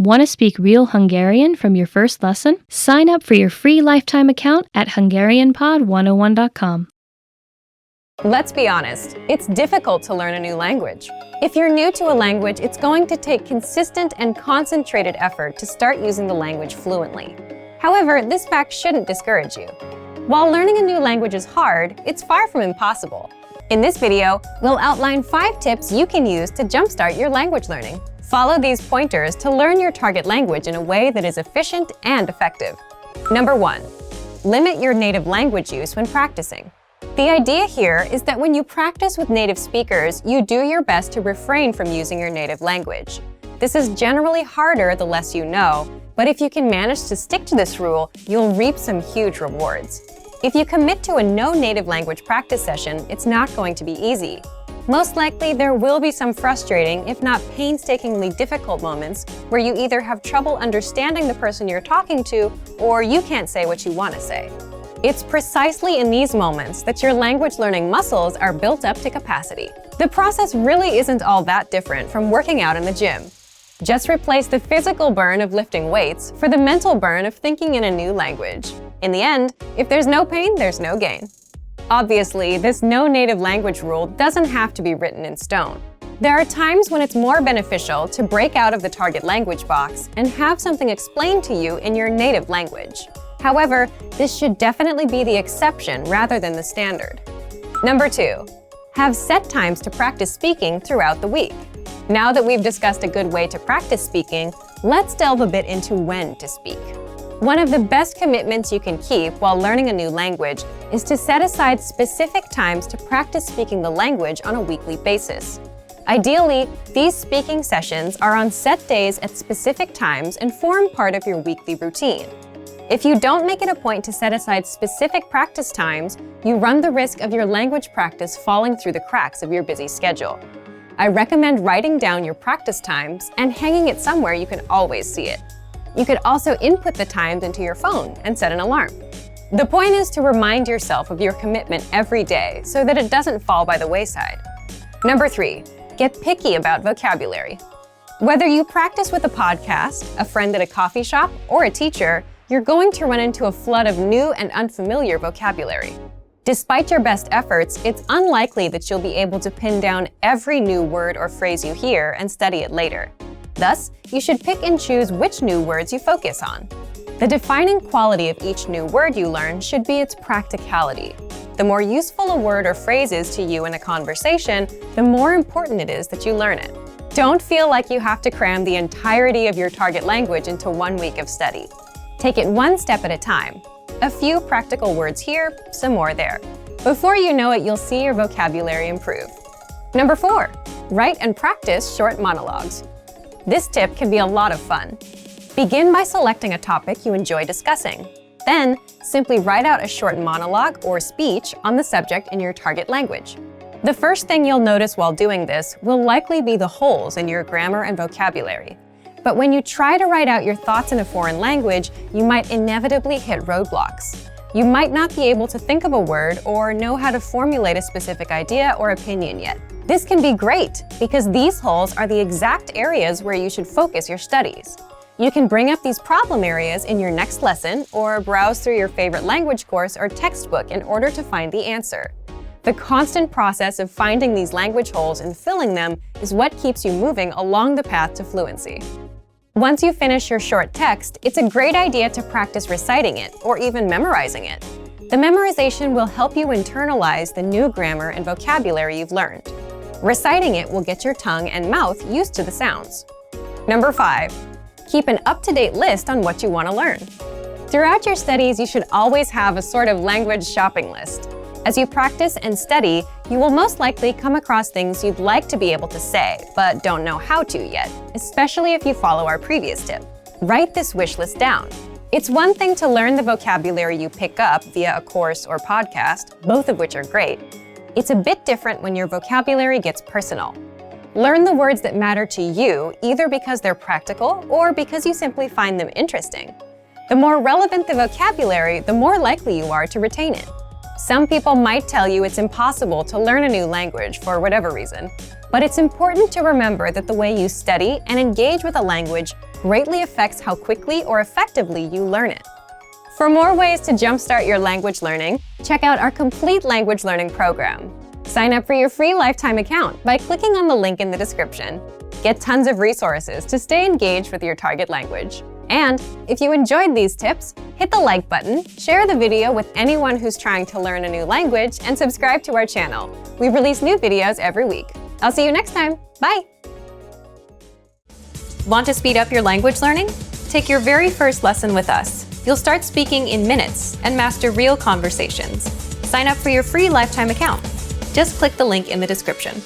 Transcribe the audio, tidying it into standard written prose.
Want to speak real Hungarian from your first lesson? Sign up for your free lifetime account at HungarianPod101.com. Let's be honest, it's difficult to learn a new language. If you're new to a language, it's going to take consistent and concentrated effort to start using the language fluently. However, this fact shouldn't discourage you. While learning a new language is hard, it's far from impossible. In this video, we'll outline 5 tips you can use to jumpstart your language learning. Follow these pointers to learn your target language in a way that is efficient and effective. Number 1. Limit your native language use when practicing. The idea here is that when you practice with native speakers, you do your best to refrain from using your native language. This is generally harder the less you know, but if you can manage to stick to this rule, you'll reap some huge rewards. If you commit to a no native language practice session, it's not going to be easy. Most likely, there will be some frustrating, if not painstakingly difficult moments where you either have trouble understanding the person you're talking to, or you can't say what you want to say. It's precisely in these moments that your language learning muscles are built up to capacity. The process really isn't all that different from working out in the gym. Just replace the physical burn of lifting weights for the mental burn of thinking in a new language. In the end, if there's no pain, there's no gain. Obviously, this no native language rule doesn't have to be written in stone. There are times when it's more beneficial to break out of the target language box and have something explained to you in your native language. However, this should definitely be the exception rather than the standard. Number 2. Have set times to practice speaking throughout the week. Now that we've discussed a good way to practice speaking, let's delve a bit into when to speak. One of the best commitments you can keep while learning a new language is to set aside specific times to practice speaking the language on a weekly basis. Ideally, these speaking sessions are on set days at specific times and form part of your weekly routine. If you don't make it a point to set aside specific practice times, you run the risk of your language practice falling through the cracks of your busy schedule. I recommend writing down your practice times and hanging it somewhere you can always see it. You could also input the times into your phone and set an alarm. The point is to remind yourself of your commitment every day so that it doesn't fall by the wayside. Number 3, get picky about vocabulary. Whether you practice with a podcast, a friend at a coffee shop, or a teacher, you're going to run into a flood of new and unfamiliar vocabulary. Despite your best efforts, it's unlikely that you'll be able to pin down every new word or phrase you hear and study it later. Thus, you should pick and choose which new words you focus on. The defining quality of each new word you learn should be its practicality. The more useful a word or phrase is to you in a conversation, the more important it is that you learn it. Don't feel like you have to cram the entirety of your target language into 1 week of study. Take it one step at a time. A few practical words here, some more there. Before you know it, you'll see your vocabulary improve. Number 4, write and practice short monologues. This tip can be a lot of fun. Begin by selecting a topic you enjoy discussing. Then, simply write out a short monologue or speech on the subject in your target language. The first thing you'll notice while doing this will likely be the holes in your grammar and vocabulary. But when you try to write out your thoughts in a foreign language, you might inevitably hit roadblocks. You might not be able to think of a word or know how to formulate a specific idea or opinion yet. This can be great because these holes are the exact areas where you should focus your studies. You can bring up these problem areas in your next lesson or browse through your favorite language course or textbook in order to find the answer. The constant process of finding these language holes and filling them is what keeps you moving along the path to fluency. Once you finish your short text, it's a great idea to practice reciting it or even memorizing it. The memorization will help you internalize the new grammar and vocabulary you've learned. Reciting it will get your tongue and mouth used to the sounds. Number 5, keep an up-to-date list on what you want to learn. Throughout your studies, you should always have a sort of language shopping list. As you practice and study, you will most likely come across things you'd like to be able to say, but don't know how to yet, especially if you follow our previous tip. Write this wish list down. It's one thing to learn the vocabulary you pick up via a course or podcast, both of which are great. It's a bit different when your vocabulary gets personal. Learn the words that matter to you, either because they're practical or because you simply find them interesting. The more relevant the vocabulary, the more likely you are to retain it. Some people might tell you it's impossible to learn a new language for whatever reason, but it's important to remember that the way you study and engage with a language greatly affects how quickly or effectively you learn it. For more ways to jumpstart your language learning, check out our complete language learning program. Sign up for your free lifetime account by clicking on the link in the description. Get tons of resources to stay engaged with your target language. And if you enjoyed these tips, hit the like button, share the video with anyone who's trying to learn a new language, and subscribe to our channel. We release new videos every week. I'll see you next time. Bye! Want to speed up your language learning? Take your very first lesson with us. You'll start speaking in minutes and master real conversations. Sign up for your free lifetime account. Just click the link in the description.